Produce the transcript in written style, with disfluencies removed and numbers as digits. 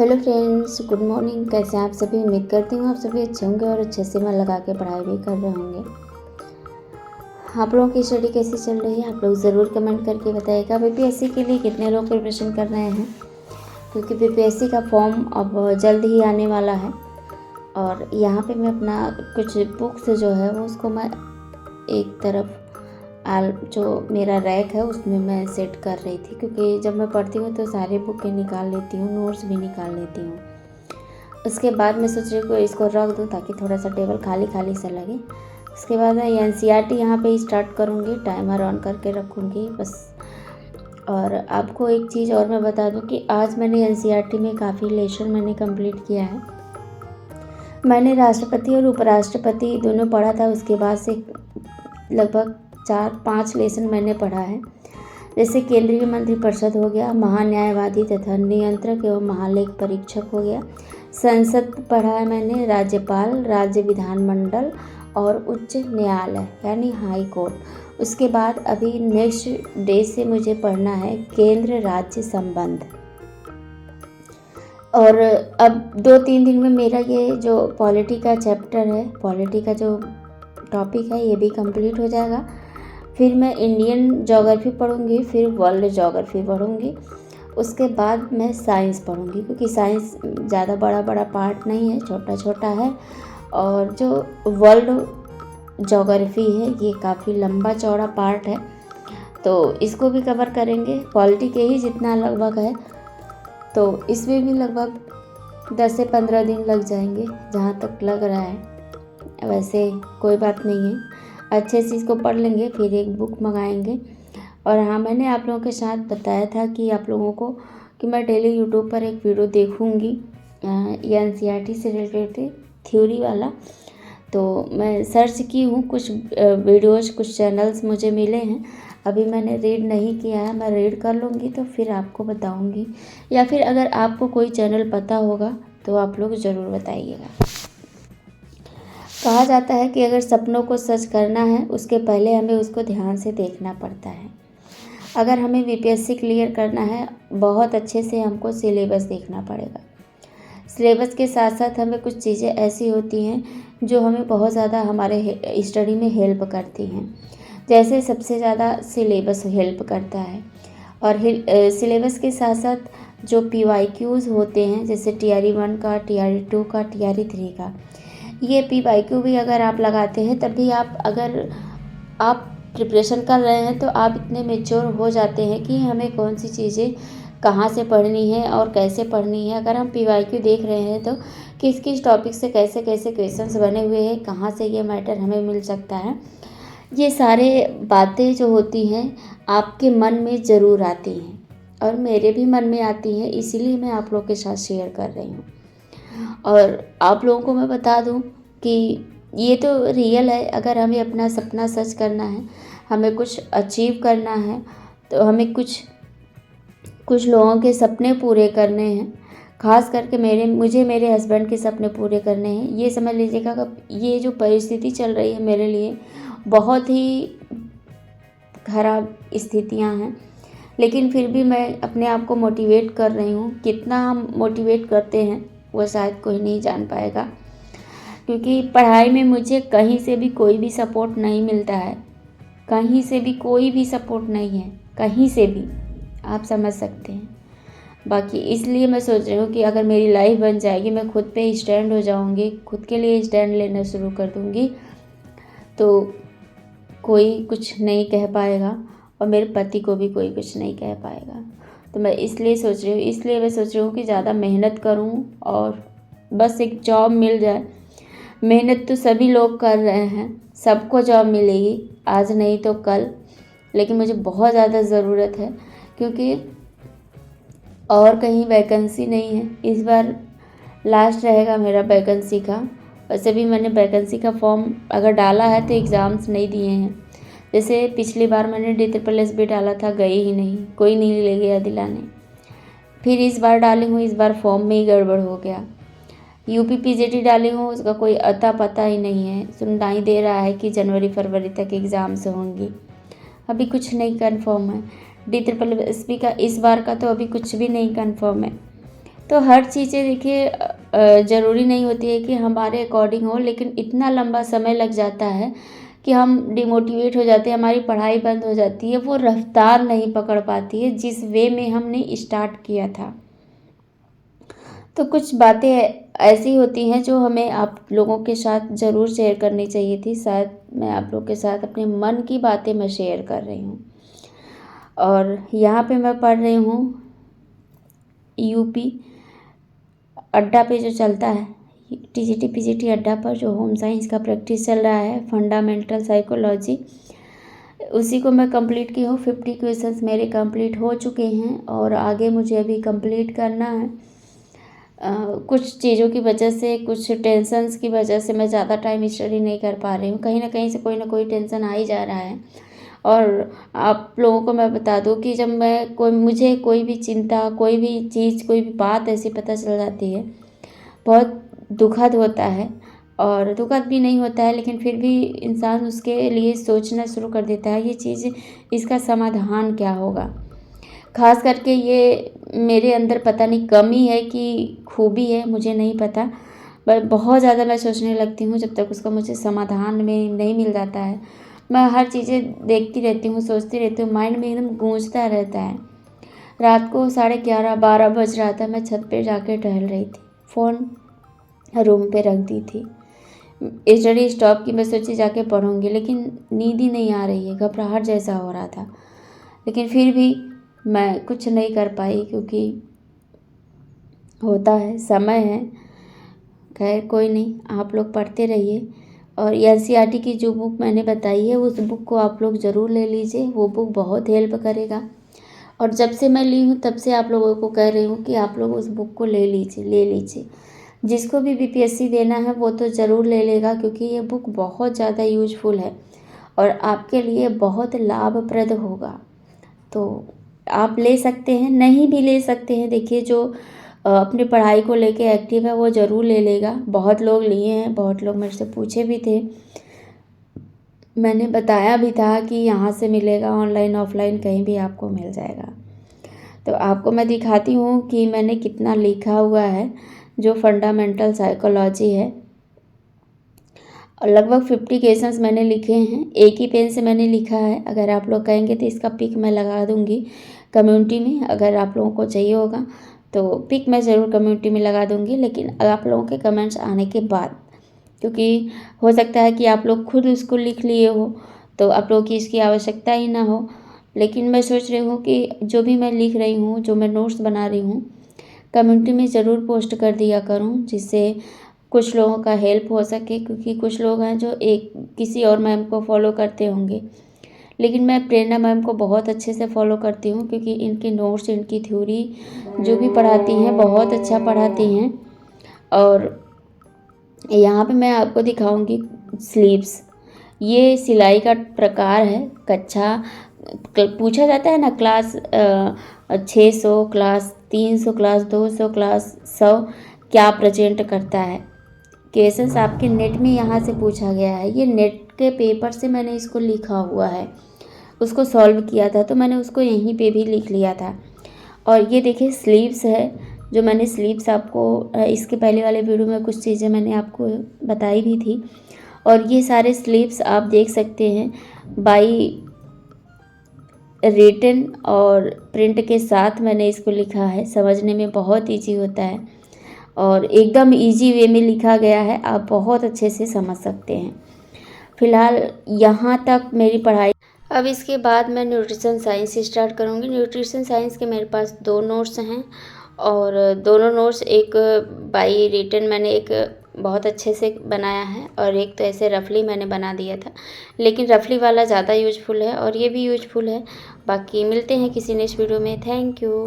Hello friends, good morning. कैसे हैं आप सभी? उम्मीद करती हूँ आप सभी अच्छे होंगे और अच्छे से मन लगा के पढ़ाई भी कर रहे होंगे। आप लोगों की स्टडी कैसी चल रही है आप लोग ज़रूर कमेंट करके बताइएगा। बीपीएससी के लिए कितने लोग प्रिपरेशन कर रहे हैं, क्योंकि बीपीएससी का फॉर्म अब जल्द ही आने वाला है। और यहाँ पे मैं अपना कुछ बुक्स जो है वो उसको मैं एक तरफ जो मेरा रैक है उसमें मैं सेट कर रही थी, क्योंकि जब मैं पढ़ती हूँ तो सारे बुक निकाल लेती हूँ, नोट्स भी निकाल लेती हूँ। उसके बाद मैं सोच रही हूँ इसको रख दूँ ताकि थोड़ा सा टेबल खाली खाली सा लगे। उसके बाद मैं एनसीईआरटी यहाँ पे स्टार्ट करूँगी, टाइमर ऑन करके रखूँगी बस। और आपको एक चीज़ और मैं बता दूँ कि आज मैंने एनसीईआरटी में काफ़ी लेसन मैंने कंप्लीट किया है। मैंने राष्ट्रपति और उपराष्ट्रपति दोनों पढ़ा था, उसके बाद से लगभग 4-5 लेसन मैंने पढ़ा है। जैसे केंद्रीय मंत्रिपरिषद हो गया, महान्यायवादी तथा नियंत्रक एवं महालेख परीक्षक हो गया, संसद पढ़ा है मैंने, राज्यपाल, राज्य विधानमंडल और उच्च न्यायालय यानी हाई कोर्ट। उसके बाद अभी नेक्स्ट डे से मुझे पढ़ना है केंद्र राज्य संबंध। और अब 2-3 दिन में मेरा ये जो पॉलिटी का चैप्टर है, पॉलिटी का जो टॉपिक है ये भी कंप्लीट हो जाएगा। फिर मैं इंडियन ज्योग्राफी पढ़ूँगी, फिर वर्ल्ड ज्योग्राफी पढ़ूँगी। उसके बाद मैं साइंस पढ़ूँगी, क्योंकि साइंस ज़्यादा बड़ा पार्ट नहीं है, छोटा छोटा है। और जो वर्ल्ड ज्योग्राफी है ये काफ़ी लंबा चौड़ा पार्ट है, तो इसको भी कवर करेंगे। पॉलिटी के ही जितना लगभग है, तो इसमें भी लगभग 10 से 15 दिन लग जाएंगे जहाँ तक लग रहा है। वैसे कोई बात नहीं है, अच्छे से इसको पढ़ लेंगे, फिर एक बुक मंगाएंगे। और हाँ, मैंने आप लोगों के साथ बताया था कि आप लोगों को कि मैं डेली यूट्यूब पर एक वीडियो देखूंगी एनसीईआरटी से रिलेटेड थ्योरी वाला। तो मैं सर्च की हूँ, कुछ वीडियोज़, कुछ चैनल्स मुझे मिले हैं। अभी मैंने रीड नहीं किया है, मैं रीड कर लूँगी तो फिर आपको बताऊँगी। या फिर अगर आपको कोई चैनल पता होगा तो आप लोग ज़रूर बताइएगा। कहा जाता है कि अगर सपनों को सच करना है उसके पहले हमें उसको ध्यान से देखना पड़ता है। अगर हमें बीपीएससी क्लियर करना है, बहुत अच्छे से हमको सिलेबस देखना पड़ेगा। सिलेबस के साथ साथ हमें कुछ चीज़ें ऐसी होती हैं जो हमें बहुत ज़्यादा हमारे स्टडी में हेल्प करती हैं। जैसे सबसे ज़्यादा सिलेबस हेल्प करता है। और सिलेबस के साथ साथ जो PYQs होते हैं, जैसे TRE 1 का, TRE 2 का, TRE 3 का, ये PYQ भी अगर आप लगाते हैं तब भी अगर आप प्रिपरेशन कर रहे हैं तो आप इतने मेच्योर हो जाते हैं कि हमें कौन सी चीज़ें कहाँ से पढ़नी है और कैसे पढ़नी है। अगर हम PYQ देख रहे हैं तो किस किस टॉपिक से कैसे कैसे क्वेश्चंस बने हुए हैं, कहाँ से ये मैटर हमें मिल सकता है, ये सारे बातें जो होती हैं आपके मन में ज़रूर आती हैं और मेरे भी मन में आती हैं, इसीलिए मैं आप लोगों के साथ शेयर कर रही हूँ। और आप लोगों को मैं बता दूं कि ये तो रियल है। अगर हमें अपना सपना सच करना है, हमें कुछ अचीव करना है, तो हमें कुछ लोगों के सपने पूरे करने हैं। खास करके मुझे मेरे हस्बैंड के सपने पूरे करने हैं। ये समझ लीजिएगा कि ये जो परिस्थिति चल रही है मेरे लिए बहुत ही खराब स्थितियां हैं, लेकिन फिर भी मैं अपने आप को मोटिवेट कर रही हूँ। कितना हम मोटिवेट करते हैं वो शायद कोई नहीं जान पाएगा, क्योंकि पढ़ाई में मुझे कहीं से भी कोई भी सपोर्ट नहीं मिलता है। कहीं से भी कोई भी सपोर्ट नहीं है, कहीं से भी, आप समझ सकते हैं। बाकी इसलिए मैं सोच रही हूँ कि अगर मेरी लाइफ बन जाएगी, मैं खुद पे स्टैंड हो जाऊँगी, खुद के लिए स्टैंड लेना शुरू कर दूँगी, तो कोई कुछ नहीं कह पाएगा और मेरे पति को भी कोई कुछ नहीं कह पाएगा। तो मैं इसलिए मैं सोच रही हूँ कि ज़्यादा मेहनत करूँ और बस एक जॉब मिल जाए। मेहनत तो सभी लोग कर रहे हैं, सबको जॉब मिलेगी, आज नहीं तो कल, लेकिन मुझे बहुत ज़्यादा ज़रूरत है, क्योंकि और कहीं वैकेंसी नहीं है। इस बार लास्ट रहेगा मेरा वैकेंसी का। वैसे भी मैंने वैकेंसी का फॉर्म अगर डाला है तो एग्ज़ाम्स नहीं दिए हैं। जैसे पिछली बार मैंने DSSB डाला था, गई ही नहीं, कोई नहीं ले गया दिलाने। फिर इस बार डाली हूँ, इस बार फॉर्म में ही गड़बड़ हो गया। UPPGT डाली हूँ, उसका कोई अता पता ही नहीं है। सुनाई दे रहा है कि जनवरी-फरवरी तक एग्ज़ाम्स होंगी, अभी कुछ नहीं कन्फर्म है। DSSB का इस बार का तो अभी कुछ भी नहीं कन्फर्म है। तो हर चीज़ें देखिए ज़रूरी नहीं होती है कि हमारे अकॉर्डिंग हो, लेकिन इतना लंबा समय लग जाता है कि हम डिमोटिवेट हो जाते हैं, हमारी पढ़ाई बंद हो जाती है, वो रफ्तार नहीं पकड़ पाती है जिस वे में हमने स्टार्ट किया था। तो कुछ बातें ऐसी होती हैं जो हमें आप लोगों के साथ ज़रूर शेयर करनी चाहिए थी। शायद मैं आप लोग के साथ अपने मन की बातें मैं शेयर कर रही हूँ। और यहाँ पे मैं पढ़ रही हूँ यूपी अड्डा पे जो चलता है, टीजीटी पीजीटी अड्डा पर जो होम साइंस का प्रैक्टिस चल रहा है, फंडामेंटल साइकोलॉजी, उसी को मैं कंप्लीट की हूँ। 50 क्वेश्चंस मेरे कंप्लीट हो चुके हैं और आगे मुझे अभी कंप्लीट करना है। कुछ चीज़ों की वजह से, कुछ टेंशन्स की वजह से मैं ज़्यादा टाइम स्टडी नहीं कर पा रही हूँ। कहीं ना कहीं से कोई ना कोई टेंशन आ ही जा रहा है। और आप लोगों को मैं बता दूँ कि जब मुझे कोई भी चिंता, कोई भी चीज़, कोई भी बात ऐसी पता चल जाती है, बहुत दुखद होता है। और दुखद भी नहीं होता है, लेकिन फिर भी इंसान उसके लिए सोचना शुरू कर देता है, ये चीज़, इसका समाधान क्या होगा। ख़ास करके ये मेरे अंदर पता नहीं कमी है कि खूबी है, मुझे नहीं पता, पर बहुत ज़्यादा मैं सोचने लगती हूँ जब तक उसका मुझे समाधान में नहीं मिल जाता है। मैं हर चीज़ें देखती रहती हूँ, सोचती रहती हूँ, माइंड में एकदम गूंजता रहता है। रात को 11:30-12 बज रहा था, मैं छत पे जाके टहल रही थी, फ़ोन रूम पे रख दी थी। स्टडी स्टॉप की, मैं सोची जाके पढ़ूँगी, लेकिन नींद ही नहीं आ रही है, घबराहट जैसा हो रहा था। लेकिन फिर भी मैं कुछ नहीं कर पाई, क्योंकि होता है, समय है। खैर कोई नहीं, आप लोग पढ़ते रहिए। और एनसीईआरटी की जो बुक मैंने बताई है, उस बुक को आप लोग ज़रूर ले लीजिए, वो बुक बहुत हेल्प करेगा। और जब से मैं ली हूँ तब से आप लोगों को कह रही हूँ कि आप लोग उस बुक को ले लीजिए। जिसको भी बीपीएससी देना है वो तो ज़रूर ले लेगा, क्योंकि ये बुक बहुत ज़्यादा यूजफुल है और आपके लिए बहुत लाभप्रद होगा। तो आप ले सकते हैं, नहीं भी ले सकते हैं। देखिए, जो अपनी पढ़ाई को लेके एक्टिव है वो ज़रूर ले लेगा। बहुत लोग लिए हैं, बहुत लोग मेरे से पूछे भी थे, मैंने बताया भी था कि यहाँ से मिलेगा, ऑनलाइन ऑफलाइन कहीं भी आपको मिल जाएगा। तो आपको मैं दिखाती हूँ कि मैंने कितना लिखा हुआ है। जो फंडामेंटल साइकोलॉजी है, और लगभग 50 क्वेश्चंस मैंने लिखे हैं, एक ही पेन से मैंने लिखा है। अगर आप लोग कहेंगे तो इसका पिक मैं लगा दूँगी कम्युनिटी में, अगर आप लोगों को चाहिए होगा तो पिक मैं ज़रूर कम्युनिटी में लगा दूँगी, लेकिन आप लोगों के कमेंट्स आने के बाद, क्योंकि हो सकता है कि आप लोग खुद उसको लिख लिए हो तो आप लोगों की इसकी आवश्यकता ही ना हो। लेकिन मैं सोच रही हूँ कि जो भी मैं लिख रही हूँ, जो मैं नोट्स बना रही हूँ, कम्युनिटी में ज़रूर पोस्ट कर दिया करूँ, जिससे कुछ लोगों का हेल्प हो सके। क्योंकि कुछ लोग हैं जो किसी और मैम को फॉलो करते होंगे, लेकिन मैं प्रेरणा मैम को बहुत अच्छे से फॉलो करती हूँ, क्योंकि इनके नोट्स, इनकी थ्योरी जो भी पढ़ाती हैं बहुत अच्छा पढ़ाती हैं। और यहाँ पे मैं आपको दिखाऊंगी स्लीव्स। ये सिलाई का प्रकार है। कक्षा पूछा जाता है ना, क्लास 600, क्लास 300, क्लास 200, क्लास 100 क्या प्रेजेंट करता है। क्वेश्चंस आपके नेट में यहाँ से पूछा गया है। ये नेट के पेपर से मैंने इसको लिखा हुआ है, उसको सॉल्व किया था, तो मैंने उसको यहीं पे भी लिख लिया था। और ये देखिए स्लीव्स है, जो मैंने स्लीव्स आपको इसके पहले वाले वीडियो में कुछ चीज़ें मैंने आपको बताई भी थी। और ये सारे स्लीव्स आप देख सकते हैं, बाई रिटन और प्रिंट के साथ मैंने इसको लिखा है। समझने में बहुत ईजी होता है और एकदम इजी वे में लिखा गया है, आप बहुत अच्छे से समझ सकते हैं। फ़िलहाल यहाँ तक मेरी पढ़ाई। अब इसके बाद मैं न्यूट्रिशन साइंस स्टार्ट करूँगी। न्यूट्रिशन साइंस के मेरे पास 2 नोट्स हैं, और दोनों नोट्स, एक बाई रिटन मैंने एक बहुत अच्छे से बनाया है, और एक तो ऐसे रफली मैंने बना दिया था, लेकिन रफली वाला ज़्यादा यूजफुल है और ये भी यूजफुल है। बाकी मिलते हैं किसी नेक्स्ट वीडियो में। Thank you.